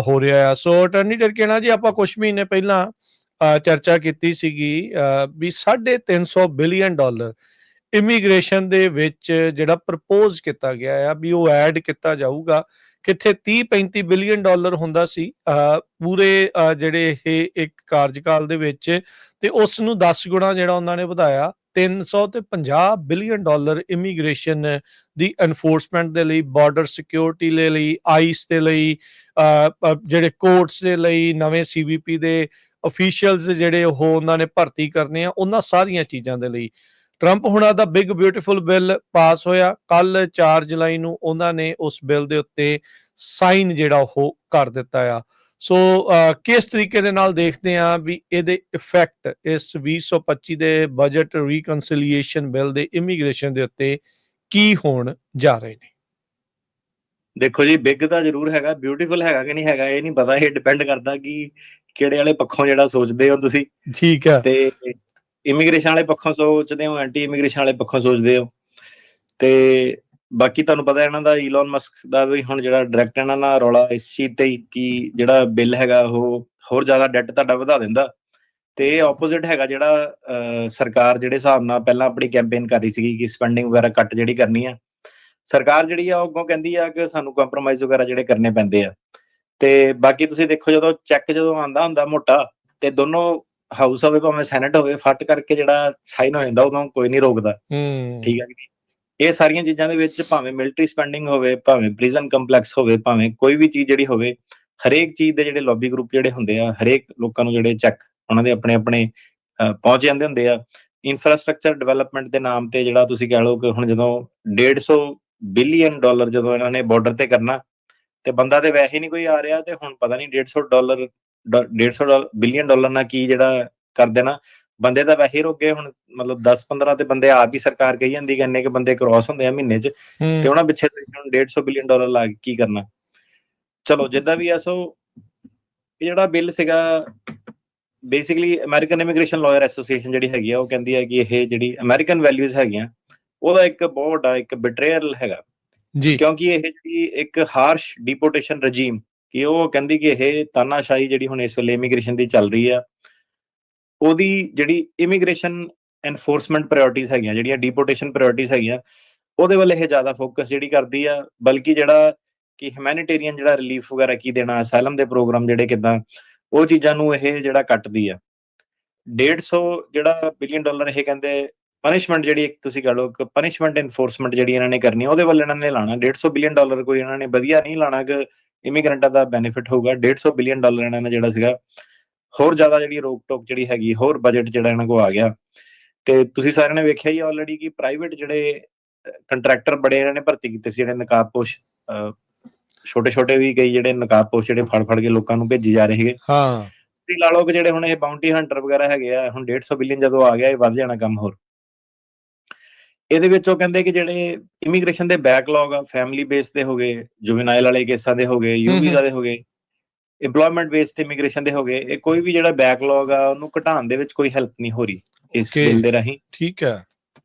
ਹੋ ਰਿਹਾ ਆ। ਸੋ ਅਟਾਰਨੀ ਜਰਕੀਆਂ ਜੀ ਆਪਾਂ ਕੁਝ ਮਹੀਨੇ ਪਹਿਲਾਂ ਚਰਚਾ ਕੀਤੀ ਸੀਗੀ ਵੀ $350 ਬਿਲੀਅਨ ਇਮੀਗ੍ਰੇਸ਼ਨ ਦੇ ਵਿੱਚ ਜਿਹੜਾ ਪ੍ਰਪੋਜ਼ ਕੀਤਾ ਗਿਆ ਆ ਵੀ ਉਹ ਐਡ ਕੀਤਾ ਜਾਊਗਾ। ਕਿੱਥੇ $30-35 ਬਿਲੀਅਨ ਹੁੰਦਾ ਸੀ ਪੂਰੇ ਜਿਹੜੇ ਇਹ ਇੱਕ ਕਾਰਜਕਾਲ ਦੇ ਵਿੱਚ, ਤੇ ਉਸ ਨੂੰ 10 ਗੁਣਾ ਜਿਹੜਾ ਉਹਨਾਂ ਨੇ ਵਧਾਇਆ $350 ਬਿਲੀਅਨ ਇਮੀਗ੍ਰੇਸ਼ਨ ਦੀ ਐਨਫੋਰਸਮੈਂਟ ਦੇ ਲਈ, ਬਾਰਡਰ ਸਿਕਿਉਰਿਟੀ ਦੇ ਲਈ, ਆਈਸ ਦੇ ਲਈ, ਜਿਹੜੇ ਕੋਰਟਸ ਦੇ ਲਈ, ਨਵੇਂ ਸੀਬੀਪੀ ਦੇ ਅਫੀਸ਼ੀਅਲਸ ਜਿਹੜੇ ਉਹ ਉਹਨਾਂ ਨੇ ਭਰਤੀ ਕਰਨੇ ਆ, ਉਹਨਾਂ ਸਾਰੀਆਂ ਚੀਜ਼ਾਂ ਦੇ ਲਈ ਟਰੰਪ ਹੁਣਾਂ ਦਾ ਬਿਗ ਬਿਊਟੀਫੁਲ ਬਿੱਲ ਪਾਸ ਹੋਇਆ। ਕੱਲ 4 ਜੁਲਾਈ ਨੂੰ ਉਹਨਾਂ ਨੇ ਉਸ ਬਿੱਲ ਦੇ ਉੱਤੇ ਸਾਈਨ ਜਿਹੜਾ ਉਹ ਕਰ ਦਿੱਤਾ ਆ। ਸੋ ਕਿਸ ਤਰੀਕੇ ਦੇ ਨਾਲ ਦੇਖਦੇ ਆ ਵੀ ਇਹਦੇ ਇਫੈਕਟ ਇਸ 2025 ਦੇ ਬਜਟ ਰੀਕਨਸੀਲੀਏਸ਼ਨ ਬਿੱਲ ਦੇ ਇਮੀਗ੍ਰੇਸ਼ਨ ਦੇ ਉੱਤੇ ਕੀ ਹੋਣ ਜਾ ਰਹੇ ਨੇ? ਦੇਖੋ ਜੀ, ਬਿਗ ਤਾਂ ਜ਼ਰੂਰ ਹੈਗਾ, ਬਿਊਟੀਫੁਲ ਹੈਗਾ ਕਿ ਨਹੀਂ ਹੈਗਾ ਇਹ ਨਹੀਂ ਪਤਾ। ਇਹ ਡਿਪੈਂਡ ਕਰਦਾ ਕਿ ਕਿਹੜੇ ਵਾਲੇ ਪੱਖੋਂ ਜਿਹੜਾ ਸੋਚਦੇ ਹੋ ਤੁਸੀਂ। ਠੀਕ ਆ। ਤੇ ਇਮੀਗ੍ਰੇਸ਼ਨ ਵਾਲੇ ਪੱਖੋਂ ਸੋਚਦੇ ਹੋ, ਐਂਟੀ ਇਮੀਗ੍ਰੇਸ਼ਨ ਵਾਲੇ ਪੱਖੋਂ ਸੋਚਦੇ ਹੋ। ਤੇ ਬਾਕੀ ਤੁਹਾਨੂੰ ਪਤਾ ਇਹਨਾਂ ਦਾ ਈਲਨ ਮਸਕ ਦਾ ਵੀ ਹੁਣ ਜਿਹੜਾ ਡਾਇਰੈਕਟ ਇਹਨਾਂ ਨਾਲ ਰੌਲਾ ਇਸ ਚੀਜ਼ ਤੇ ਹੀ ਕਿ ਜਿਹੜਾ ਬਿੱਲ ਹੈਗਾ ਉਹ ਹੋਰ ਜ਼ਿਆਦਾ ਡੈਟ ਤੁਹਾਡਾ ਵਧਾ ਦਿੰਦਾ। ਤੇ ਇਹ ਆਪੋਜ਼ਿਟ ਹੈਗਾ ਜਿਹੜਾ ਸਰਕਾਰ ਜਿਹੜੇ ਹਿਸਾਬ ਨਾਲ ਪਹਿਲਾਂ ਆਪਣੀ ਕੈਂਪੇਨ ਕਰ ਰਹੀ ਸੀਗੀ ਕਿ ਸਪੈਂਡਿੰਗ ਵਗੈਰਾ ਕੱਟ ਜਿਹੜੀ ਕਰਨੀ ਆ, ਸਰਕਾਰ ਜਿਹੜੀ ਆ ਉਹ ਅੱਗੋਂ ਕਹਿੰਦੀ ਆ ਕਿ ਸਾਨੂੰ ਕੰਪਰੋਮਾਈਜ਼ ਵਗੈਰਾ ਜਿਹੜੇ ਕਰਨੇ ਪੈਂਦੇ ਆ। ਤੇ ਬਾਕੀ ਤੁਸੀਂ ਦੇਖੋ ਜਦੋਂ ਚੈੱਕ ਜਦੋਂ ਆਉਂਦਾ ਹੁੰਦਾ ਮੋਟਾ, ਤੇ ਦੋਨੋਂ ਹਾਊਸ ਹੋਵੇ ਭਾਵੇਂ ਸੈਨੇਟ ਹੋਵੇ, ਫੱਟ ਕਰਕੇ ਜਿਹੜਾ ਸਾਈਨ ਹੋ ਜਾਂਦਾ ਉਦੋਂ ਕੋਈ ਨਹੀਂ ਰੋਕਦਾ। ਠੀਕ ਹੈ ਕਿ ਇਹ ਸਾਰੀਆਂ ਚੀਜ਼ਾਂ ਦੇ ਵਿੱਚ ਭਾਵੇਂ ਮਿਲਟਰੀ ਸਪੈਂਡਿੰਗ ਹੋਵੇ, ਭਾਵੇਂ ਪ੍ਰਿਜ਼ਨ ਕੰਪਲੈਕਸ ਹੋਵੇ, ਭਾਵੇਂ ਕੋਈ ਵੀ ਚੀਜ਼ ਜਿਹੜੀ ਹੋਵੇ, ਹਰੇਕ ਚੀਜ਼ ਦੇ ਜਿਹੜੇ ਲੌਬੀ ਗਰੁੱਪ ਜਿਹੜੇ ਹੁੰਦੇ ਆ, ਹਰੇਕ ਲੋਕਾਂ ਨੂੰ ਜਿਹੜੇ ਚੈੱਕ ਉਹਨਾਂ ਦੇ ਆਪਣੇ ਆਪਣੇ ਪਹੁੰਚ ਜਾਂਦੇ ਹੁੰਦੇ ਆ। ਇਨਫਰਾਸਟ੍ਰਕਚਰ ਡਿਵੈਲਪਮੈਂਟ ਦੇ ਨਾਮ ਤੇ ਜਿਹੜਾ ਤੁਸੀਂ ਕਹਿ ਲਓ ਕਿ ਹੁਣ ਜਦੋਂ $150 ਬਿਲੀਅਨ ਜਦੋਂ ਇਹਨਾਂ ਨੇ ਬਾਰਡਰ ਤੇ ਕਰਨਾ, ਤੇ ਬੰਦਾ ਤੇ ਵੈਸੇ ਨਹੀਂ ਕੋਈ ਆ ਰਿਹਾ, ਤੇ ਹੁਣ ਪਤਾ ਨਹੀਂ $150 ਬਿਲੀਅਨ ਨਾਲ ਕੀ ਜਿਹੜਾ ਕਰ ਦੇਣਾ। ਬੰਦੇ ਤਾਂ ਵੈਸੇ ਹੀ ਰੁਕ ਗਏ ਹੁਣ, ਮਤਲਬ 10-15 ਤੇ ਬੰਦੇ ਆਪ ਹੀ ਸਰਕਾਰ ਕਹੀ ਜਾਂਦੀ ਕਿ ਇੰਨੇ ਕਿ ਬੰਦੇ ਕ੍ਰਾਸ ਹੁੰਦੇ ਆ ਮਹੀਨੇ ਚ, ਤੇ ਉਹਨਾਂ ਪਿੱਛੇ ਹੁਣ $150 ਬਿਲੀਅਨ ਲਾ ਕੇ ਕੀ ਕਰਨਾ। ਚਲੋ ਜਿੱਦਾਂ ਵੀ ਆ। ਸੋ ਇਹ ਜਿਹੜਾ ਬਿੱਲ ਸੀਗਾ basically American immigration lawyer association ਜਿਹੜੀ ਹੈਗੀ ਆ ਉਹ ਕਹਿੰਦੀ ਹੈ ਕਿ ਇਹ ਜਿਹੜੀ ਅਮਰੀਕਨ ਵੈਲਿਊਜ਼ ਹੈਗੀਆਂ ਉਹਦਾ ਇੱਕ ਬਹੁਤ ਵੱਡਾ ਇੱਕ ਬਿਟਰੇਅਲ ਹੈਗਾ ਜੀ, ਕਿਉਂਕਿ ਇਹ ਜਿਹੜੀ ਇੱਕ ਹਾਰਸ਼ ਡਿਪੋਰਟੇਸ਼ਨ ਰਜੀਮ ਕਿ ਉਹ ਕਹਿੰਦੀ ਕਿ ਇਹ ਤਾਨਾਸ਼ਾਹੀ ਜਿਹੜੀ ਹੁਣ ਇਸ ਵੇਲੇ ਇਮੀਗ੍ਰੇਸ਼ਨ ਦੀ ਚੱਲ ਰਹੀ ਆ, ਉਹਦੀ ਜਿਹੜੀ ਇਮੀਗ੍ਰੇਸ਼ਨ ਐਨਫੋਰਸਮੈਂਟ ਪ੍ਰਾਇੋਰਟੀਜ਼ ਹੈਗੀਆਂ, ਜਿਹੜੀਆਂ ਡਿਪੋਰਟੇਸ਼ਨ ਪ੍ਰਾਇੋਰਟੀਜ਼ ਹੈਗੀਆਂ, ਉਹਦੇ ਵੱਲ ਇਹ ਜ਼ਿਆਦਾ ਫੋਕਸ ਜਿਹੜੀ ਕਰਦੀ ਆ। ਬਲਕਿ ਜਿਹੜਾ ਕਿ ਹਿਊਮੈਨਿਟੇਰੀਅਨ ਜਿਹੜਾ ਰਿਲੀਫ ਵਗੈਰਾ ਕੀ ਦੇਣਾ, ਅਸਾਈਲਮ ਦੇ ਪ੍ਰੋਗਰਾਮ ਜਿਹੜੇ ਕਿੱਦਾਂ, ਉਹ ਚੀਜ਼ਾਂ ਨੂੰ ਇਹ ਜਿਹੜਾ ਕੱਟਦੀ ਆ। $150 ਬਿਲੀਅਨ ਇਹ ਕਹਿੰਦੇ ਪਨਿਸ਼ਮੈਂਟ ਜਿਹੜੀ ਇੱਕ ਤੁਸੀਂ ਕਹ ਲਓ ਕਿ ਪਨਿਸ਼ਮੈਂਟ ਐਨਫੋਰਸਮੈਂਟ ਜਿਹੜੀ ਇਹਨਾਂ ਨੇ ਕਰਨੀ, ਉਹਦੇ ਵੱਲ ਇਹਨਾਂ ਨੇ ਲਾਣਾ। $150 ਬਿਲੀਅਨ ਕੋਈ ਇਹਨਾਂ ਨੇ ਵਧੀਆ ਨਹੀਂ ਲਾਣਾ ਕਿ ਇਮੀਗ੍ਰੈਂਟਾਂ ਦਾ ਬੈਨੀਫਿਟ ਹੋਊਗਾ। $150 ਬਿਲੀਅਨ ਇਹਨਾਂ ਨੇ ਜਿਹੜਾ ਸੀਗਾ ਹੋਰ ਜ਼ਿਆਦਾ ਜਿਹੜੀ ਰੋਕ ਟੋਕ ਜਿਹੜੀ ਹੈਗੀ, ਹੋਰ ਬਜਟ ਜਿਹੜਾ ਇਹਨਾਂ ਕੋਲ ਆ ਗਿਆ। ਤੇ ਤੁਸੀਂ ਸਾਰਿਆਂ ਨੇ ਵੇਖਿਆ ਹੀ ਆਲਰੇਡੀ ਕਿ ਪ੍ਰਾਈਵੇਟ ਜਿਹੜੇ ਕੰਟਰੈਕਟਰ ਬੜੇ ਇਹਨਾਂ ਨੇ ਭਰਤੀ ਕੀਤੇ ਸੀ, ਜਿਹੜੇ ਨਕਾਬਪੋਸ਼ ਛੋਟੇ ਛੋਟੇ ਵੀ ਕਈ ਜਿਹੜੇ ਨਕਾਬਪੋਸ਼ ਜਿਹੜੇ ਫੜ ਕੇ ਲੋਕਾਂ ਨੂੰ ਭੇਜੀ ਜਾ ਰਹੇ ਸੀਗੇ। ਤੁਸੀਂ ਲਾ ਲਓ ਕਿ ਜਿਹੜੇ ਹੁਣ ਇਹ ਬਾਉਂਟੀ ਹੰਟਰ ਵਗੈਰਾ ਹੈਗੇ ਆ, ਹੁਣ $150 ਬਿਲੀਅਨ ਜਦੋਂ ਆ ਗਿਆ, ਇਹ ਵੱਧ ਜਾਣਾ ਕੰਮ ਹੋਰ। ਇਹਦੇ ਵਿੱਚ ਉਹ ਕਹਿੰਦੇ ਕਿ ਜਿਹੜੇ ਇਮੀਗ੍ਰੇਸ਼ਨ ਦੇ ਬੈਕਲੌਗ ਆ, ਫੈਮਿਲੀ ਬੇਸ ਦੇ ਹੋ ਗਏ, ਜੁਵੇਨਾਈਲ ਵਾਲੇ ਕੇਸਾਂ ਦੇ ਹੋ ਗਏ, ਯੂ ਵੀਜ਼ਾ ਦੇ ਹੋ ਗਏ, ਇੰਪਲੋਇਮੈਂਟ ਬੇਸਡ ਇਮੀਗ੍ਰੇਸ਼ਨ ਦੇ ਹੋ ਗਏ, ਇਹ ਕੋਈ ਵੀ ਜਿਹੜਾ ਬੈਕਲੌਗ ਆ ਉਹਨੂੰ ਘਟਾਉਣ ਦੇ ਵਿੱਚ ਕੋਈ ਹੈਲਪ ਨਹੀਂ ਹੋ ਰਹੀ ਇਸ ਬਿੱਲ ਦੇ ਰਾਹੀਂ। ਠੀਕ ਹੈ।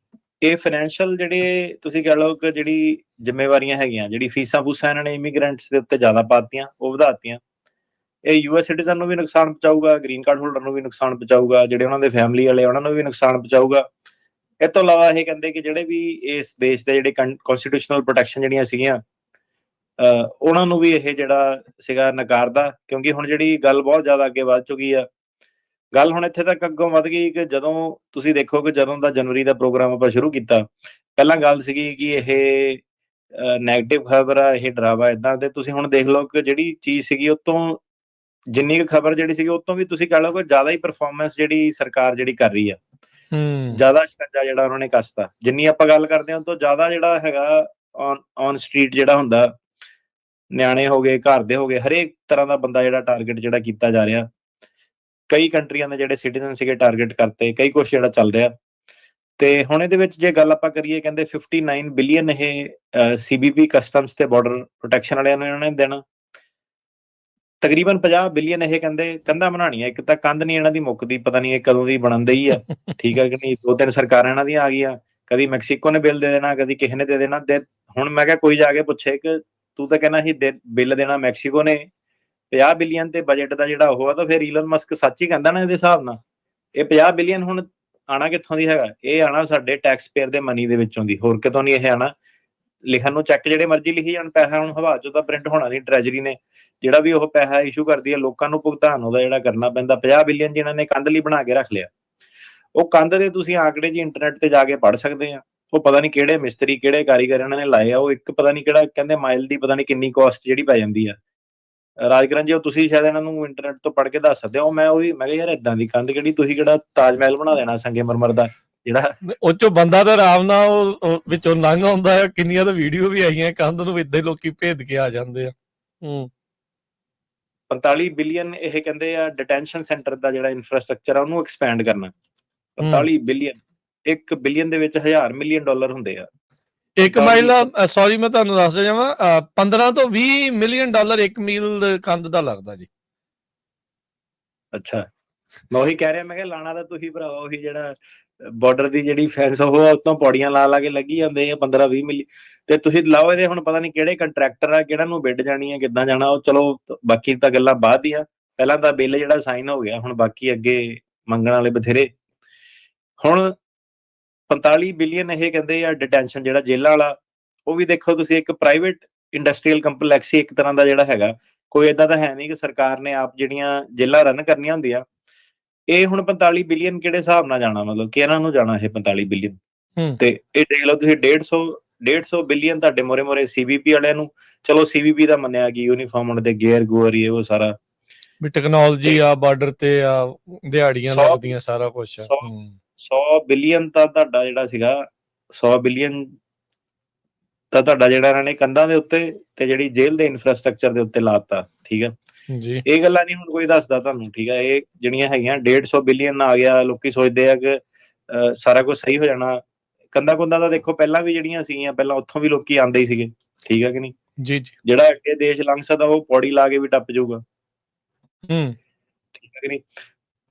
ਇਹ ਫਾਈਨੈਂਸ਼ੀਅਲ ਜਿਹੜੇ ਤੁਸੀਂ ਕਹਿ ਲਓ ਕਿ ਜਿਹੜੀ ਜ਼ਿੰਮੇਵਾਰੀਆਂ ਹੈਗੀਆਂ, ਜਿਹੜੀ ਫੀਸਾਂ ਫੂਸਾਂ ਇਹਨਾਂ ਨੇ ਇਮੀਗ੍ਰੈਂਟਸ ਦੇ ਉੱਤੇ ਜ਼ਿਆਦਾ ਪਾਤੀਆਂ, ਉਹ ਵਧਾਤੀਆਂ। ਇਹ US ਸਿਟੀਜ਼ਨ ਨੂੰ ਵੀ ਨੁਕਸਾਨ ਪਹੁੰਚਾਊਗਾ, ਗ੍ਰੀਨ ਕਾਰਡ ਹੋਲਡਰ ਨੂੰ ਵੀ ਨੁਕਸਾਨ ਪਹੁੰਚਾਊਗਾ, ਜਿਹੜੇ ਉਹਨਾਂ ਦੇ ਫੈਮਿਲੀ ਵਾਲੇ ਉਹਨਾਂ ਨੂੰ ਵੀ ਨੁਕਸਾਨ ਪਹੁੰਚਾਊਗਾ। ਇਹ ਤੋਂ ਇਲਾਵਾ ਇਹ ਕਹਿੰਦੇ ਕਿ ਜਿਹੜੇ ਵੀ ਇਸ ਦੇਸ਼ ਦੇ ਜਿਹੜੇ ਕਨਸਟੀਟਿਊਸ਼ਨਲ ਪ੍ਰੋਟੈਕਸ਼ਨ ਜਿਹੜੀਆਂ ਸੀਗੀਆਂ, ਉਹਨਾਂ ਨੂੰ ਵੀ ਇਹ ਜਿਹੜਾ ਸੀਗਾ ਨਕਾਰਦਾ। ਕਿਉਂਕਿ ਹੁਣ ਜਿਹੜੀ ਗੱਲ ਬਹੁਤ ਜ਼ਿਆਦਾ ਅੱਗੇ ਵੱਧ ਚੁੱਕੀ ਆ। ਗੱਲ ਹੁਣ ਇੱਥੇ ਤੱਕ ਅੱਗੋਂ ਵੱਧ ਗਈ ਕਿ ਜਦੋਂ ਤੁਸੀਂ ਦੇਖੋ ਕਿ ਜਦੋਂ ਦਾ ਜਨਵਰੀ ਦਾ ਪ੍ਰੋਗਰਾਮ ਆਪਾਂ ਸ਼ੁਰੂ ਕੀਤਾ, ਪਹਿਲਾਂ ਗੱਲ ਸੀਗੀ ਕਿ ਇਹ ਨੈਗੇਟਿਵ ਖਬਰ ਆ, ਇਹ ਡਰਾਵਾ ਏਦਾਂ। ਤੇ ਤੁਸੀਂ ਹੁਣ ਦੇਖ ਲਓ ਕਿ ਜਿਹੜੀ ਚੀਜ਼ ਸੀਗੀ ਉਹ ਤੋਂ ਜਿੰਨੀ ਕੁ ਖਬਰ ਜਿਹੜੀ ਸੀਗੀ ਉਹ ਤੋਂ ਵੀ ਤੁਸੀਂ ਕਹਿ ਲਓ ਕਿ ਜ਼ਿਆਦਾ ਹੀ ਪਰਫਾਰਮੈਂਸ ਜਿਹੜੀ ਸਰਕਾਰ ਜਿਹੜੀ ਕਰ ਰਹੀ ਆ, ਜ਼ਿਆਦਾ ਸ਼ਿਕੰਜਾ ਜਿਹੜਾ ਉਹਨਾਂ ਨੇ ਕੱਸਤਾ। ਜਿੰਨੀ ਆਪਾਂ ਗੱਲ ਕਰਦੇ ਹਾਂ ਉਹ ਤੋਂ ਜ਼ਿਆਦਾ ਜਿਹੜਾ ਹੈਗਾ ਔਨ ਸਟਰੀਟ ਜਿਹੜਾ ਹੁੰਦਾ, ਨਿਆਣੇ ਹੋ ਗਏ, ਘਰ ਦੇ ਹੋ ਗਏ, ਹਰੇਕ ਤਰ੍ਹਾਂ ਦਾ ਬੰਦਾ ਜਿਹੜਾ ਟਾਰਗੇਟ ਜਿਹੜਾ ਕੀਤਾ ਜਾ ਰਿਹਾ। ਕਈ ਕੰਟਰੀਆਂ ਦੇ ਜਿਹੜੇ ਸਿਟੀਜ਼ਨ ਸੀਗੇ ਟਾਰਗੇਟ ਕਰਤੇ, ਕਈ ਕੁਛ ਜਿਹੜਾ ਚੱਲ ਰਿਹਾ। ਤੇ ਹੁਣ ਇਹਦੇ ਵਿੱਚ ਜੇ ਗੱਲ ਆਪਾਂ ਕਰੀਏ, ਕਹਿੰਦੇ 59 ਬਿਲੀਅਨ ਇਹ CBP ਕਸਟਮਸ ਤੇ ਬਾਰਡਰ ਪ੍ਰੋਟੈਕਸ਼ਨ ਵਾਲਿਆਂ ਨੂੰ ਇਹਨਾਂ ਨੇ ਦੇਣਾ। ਤਕਰੀਬਨ 50 ਬਿਲੀਅਨ ਇਹ ਕਹਿੰਦੇ ਕੰਧਾਂ ਬਣਾਉਣੀਆਂ। ਇੱਕ ਤਾਂ ਕੰਧ ਨਹੀਂ ਇਹਨਾਂ ਦੀ ਮੁੱਕਦੀ, ਪਤਾ ਨਹੀਂ ਇਹ ਕਦੋਂ ਦੀ ਬਣਨ ਦਈ ਆ। ਠੀਕ ਹੈ ਕਿ ਨਹੀਂ? 2-3 ਸਰਕਾਰਾਂ ਇਹਨਾਂ ਦੀਆਂ ਆ ਗਈਆਂ, ਕਦੀ ਮੈਕਸੀਕੋ ਨੇ ਬਿੱਲ ਦੇ ਦੇਣਾ, ਕਦੀ ਕਿਸੇ ਨੇ ਦੇ ਦੇਣਾ। ਹੁਣ ਮੈਂ ਕਿਹਾ ਕੋਈ ਜਾ ਕੇ ਪੁੱਛੇ ਕਿ ਤੂੰ ਤਾਂ ਕਹਿੰਦਾ ਸੀ ਬਿੱਲ ਦੇਣਾ ਮੈਕਸੀਕੋ ਨੇ, 50 ਬਿਲੀਅਨ ਤੇ ਬਜਟ ਦਾ ਜਿਹੜਾ ਉਹ ਆ, ਤਾਂ ਫਿਰ ਈਲਨ ਮਸਕ ਸੱਚ ਹੀ ਕਹਿੰਦਾ ਨਾ ਇਹਦੇ ਹਿਸਾਬ ਨਾਲ। ਇਹ 50 ਬਿਲੀਅਨ ਹੁਣ ਆਣਾ ਕਿੱਥੋਂ ਦੀ ਹੈਗਾ? ਇਹ ਆਣਾ ਸਾਡੇ ਟੈਕਸ ਪੇਅਰ ਦੇ ਮਨੀ ਦੇ ਵਿੱਚੋਂ ਦੀ, ਹੋਰ ਕਿਤੋਂ ਨਹੀਂ ਇਹ ਆਣਾ। ਲਿਖਣ ਨੂੰ ਚੈੱਕ ਜਿਹੜੇ ਮਰਜ਼ੀ ਲਿਖੀ ਜਾਣ, ਪੈਸਾ ਹੁਣ ਹਵਾ ਚੋਂ ਤਾਂ ਪ੍ਰਿੰਟ ਹੋਣਾ ਨਹੀਂ। ਟ੍ਰੈਜਰੀ ਨੇ ਜਿਹੜਾ ਵੀ ਉਹ ਪੈਸਾ ਇਸ਼ੂ ਕਰਦੀ ਹੈ, ਲੋਕਾਂ ਨੂੰ ਭੁਗਤਾਨ ਉਹਦਾ ਜਿਹੜਾ ਕਰਨਾ ਪੈਂਦਾ। 50 ਬਿਲੀਅਨ ਜਿਹਨਾਂ ਨੇ ਕੰਧ ਲਈ ਬਣਾ ਕੇ ਰੱਖ ਲਿਆ, ਉਹ ਕੰਧ ਦੇ ਤੁਸੀਂ ਆંકੜੇ ਜੀ ਇੰਟਰਨੈਟ ਤੇ ਜਾ ਕੇ ਪੜ੍ਹ ਸਕਦੇ ਆ। ਉਹ ਪਤਾ ਨਹੀਂ ਕਿਹੜੇ ਮਿਸਤਰੀ ਕਿਹੜੇ ਕਾਰੀਗਰ ਇਹਨਾਂ ਨੇ ਲਾਏ ਆ। ਉਹ ਇੱਕ ਪਤਾ ਨਹੀਂ ਕਿਹੜਾ ਕਹਿੰਦੇ ਮਾਈਲ ਦੀ ਪਤਾ ਨਹੀਂ ਕਿੰਨੀ ਕੋਸਟ ਜਿਹੜੀ ਪੈ ਜਾਂਦੀ ਆ। ਰਾਜਕਰਨ ਜੀ, ਉਹ ਤੁਸੀਂ ਸ਼ਾਇਦ ਇਹਨਾਂ ਨੂੰ ਇੰਟਰਨੈਟ ਤੋਂ ਪੜ੍ਹ ਕੇ ਦੱਸ ਸਕਦੇ ਹੋ। ਮੈਂ ਕਿਹਾ ਯਾਰ ਏਦਾਂ ਦੀ ਕੰਧ ਕਿਹੜੀ, ਤੁਸੀਂ ਕਿਹੜਾ ਤਾਜ ਮਹਿਲ ਬਣਾ ਦੇਣਾ ਸੰਗਮਰਮਰ ਦਾ ਜਿਹੜਾ। ਉਹ ਚੋਂ ਬੰਦਾ ਤਾਂ ਆਰਾਮ ਨਾਲ ਉਹ ਵਿੱਚੋਂ ਲੰਘ ਆਉਂਦਾ ਹੈ। ਕਿੰਨੀਆਂ ਤਾਂ ਵੀਡੀਓ ਵੀ ਆਈਆਂ, ਕੰਧ ਨੂੰ ਏਦਾਂ ਹੀ ਲੋਕੀ ਭੇਦ ਕੇ ਆ ਜਾਂਦੇ ਆ। 45 ਬਿਲੀਅਨ ਇਹ ਕਹਿੰਦੇ ਆ ਡਿਟੈਂਸ਼ਨ ਸੈਂਟਰ ਦਾ ਜਿਹੜਾ ਇਨਫਰਾਸਟ੍ਰਕਚਰ ਆ ਉਹਨੂੰ ਐਕਸਪੈਂਡ ਕਰਨਾ। 45 ਬਿਲੀਅਨ, 1 ਬਿਲੀਅਨ ਦੇ ਵਿੱਚ 1000 ਮਿਲੀਅਨ ਡਾਲਰ ਹੁੰਦੇ ਆ। 1 ਮਾਈਲ ਦਾ, ਸੌਰੀ ਮੈਂ ਤੁਹਾਨੂੰ ਦੱਸ ਜਾਵਾਂ, 15 ਤੋਂ 20 ਮਿਲੀਅਨ ਡਾਲਰ 1 ਮੀਲ ਕੰਧ ਦਾ ਲੱਗਦਾ ਜੀ। ਅੱਛਾ, ਮੈਂ ਉਹੀ ਕਹਿ ਰਿਹਾ, ਮੈਂ ਕਿਹਾ ਲਾਣਾ ਤਾਂ ਤੁਸੀਂ ਭਰਾਵਾ ਉਹੀ ਜਿਹੜਾ ਬਾਰਡਰ ਦੀ ਜਿਹੜੀ ਫੈਂਸ ਉਹ ਉਤੋਂ ਪੌੜੀਆਂ ਲਾ ਕੇ ਲੱਗੀ ਜਾਂਦੇ ਆ 15-20 ਮਿਲੀ, ਤੇ ਤੁਸੀਂ ਲਾਓ ਇਹਦੇ। ਹੁਣ ਪਤਾ ਨਹੀਂ ਕਿਹੜੇ ਕੰਟਰੈਕਟਰ ਆ, ਕਿਹੜਾ ਨੂੰ ਬਿੱਡ ਜਾਣੀ ਆ, ਕਿੱਦਾਂ ਜਾਣਾ। ਉਹ ਚਲੋ ਬਾਕੀ ਤਾਂ ਗੱਲਾਂ ਬਾਅਦ ਦੀਆਂ, ਪਹਿਲਾਂ ਤਾਂ ਬਿੱਲ ਜਿਹੜਾ ਸਾਈਨ ਹੋ ਗਿਆ, ਹੁਣ ਬਾਕੀ ਅੱਗੇ ਮੰਗਣ ਵਾਲੇ ਬਥੇਰੇ। ਹੁਣ 45 ਬਿਲੀਅਨ ਇਹ ਕਹਿੰਦੇ ਆ ਡਿਟੈਂਸ਼ਨ, ਜਿਹੜਾ ਜੇਲ੍ਹਾਂ ਵਾਲਾ। ਉਹ ਵੀ ਦੇਖੋ ਤੁਸੀਂ, ਇੱਕ ਪ੍ਰਾਈਵੇਟ ਇੰਡਸਟਰੀਅਲ ਕੰਪਲੈਕਸ ਹੀ ਇੱਕ ਤਰ੍ਹਾਂ ਦਾ ਜਿਹੜਾ ਹੈਗਾ। ਕੋਈ ਏਦਾਂ ਤਾਂ ਹੈ ਨਹੀਂ ਕਿ ਸਰਕਾਰ ਨੇ ਆਪ ਜਿਹੜੀਆਂ ਜੇਲ੍ਹਾਂ ਰਨ ਕਰਨੀਆਂ ਹੁੰਦੀਆਂ। ਇਹ ਹੁਣ 45 ਬਿਲੀਅਨ ਕਿਹੜੇ ਹਿਸਾਬ ਨਾਲ ਜਾਣਾ, ਮਤਲਬ ਕਿ ਇਹਨਾਂ ਨੂੰ ਜਾਣਾ ਇਹ 45 ਬਿਲੀਅਨ। ਤੇ ਇਹ ਦੇਖ ਲਓ ਤੁਸੀਂ 150 ਬਿਲੀਅਨ ਤੁਹਾਡੇ ਮੋਰੇ ਸੀਬੀਪੀ ਵਾਲਿਆਂ ਨੂੰ। ਚਲੋ ਸੀਬੀਪੀ ਦਾ ਮੰਨਿਆ ਕਿ ਯੂਨੀਫਾਰਮ ਉਹਨਾਂ ਦੇ ਗੇਅਰ ਗੂਅਰ ਇਹ ਉਹ ਸਾਰਾ ਵੀ ਟੈਕਨੋਲੋਜੀ ਆ, ਬਾਰਡਰ ਤੇ ਆ, ਦਿਹਾੜੀਆਂ ਲੱਗਦੀਆਂ, ਸਾਰਾ ਕੁਝ। 100 ਬਿਲੀਅਨ ਤਾਂ ਤੁਹਾਡਾ ਜਿਹੜਾ ਸੀਗਾ, 100 ਬਿਲੀਅਨ ਤਾਂ ਤੁਹਾਡਾ ਜਿਹੜਾ ਇਹਨਾਂ ਨੇ ਕੰਧਾਂ ਦੇ ਉੱਤੇ ਤੇ ਜਿਹੜੀ ਜੇਲ੍ਹ ਦੇ ਇਨਫਰਾਸਟ੍ਰਕਚਰ ਦੇ ਉੱਤੇ ਲਾਤਾ। ਠੀਕ ਆ ਜੀ, ਇਹ ਗੱਲਾਂ ਨਹੀਂ ਹੁਣ ਕੋਈ ਦੱਸਦਾ ਤੁਹਾਨੂੰ। ਠੀਕ ਆ, ਇਹ ਜਿਹੜੀਆਂ ਹੈਗੀਆਂ 150 ਬਿਲੀਅਨ ਆ ਗਿਆ। ਲੋਕੀ ਸੋਚਦੇ ਆ ਕਿ ਸਾਰਾ ਕੁਝ ਸਹੀ ਹੋ ਜਾਣਾ। ਕੰਧਾਂ ਕੁੰਧਾਂ ਦਾ ਦੇਖੋ ਪਹਿਲਾਂ ਵੀ ਜਿਹੜੀਆਂ ਸੀਗੀਆਂ, ਪਹਿਲਾਂ ਉੱਥੋਂ ਵੀ ਲੋਕੀ ਆਉਂਦੇ ਹੀ ਸੀਗੇ। ਠੀਕ ਆ ਕਿ ਨਹੀਂ? ਜੀ ਜੀ। ਜਿਹੜਾ ਅੱਗੇ ਦੇਸ਼ ਲੰਘ ਸਕਦਾ ਉਹ ਪੌੜੀ ਲਾ ਕੇ ਵੀ ਟੱਪ ਜਾਊਗਾ। ਠੀਕ ਹੈ ਕਿ ਨਹੀਂ?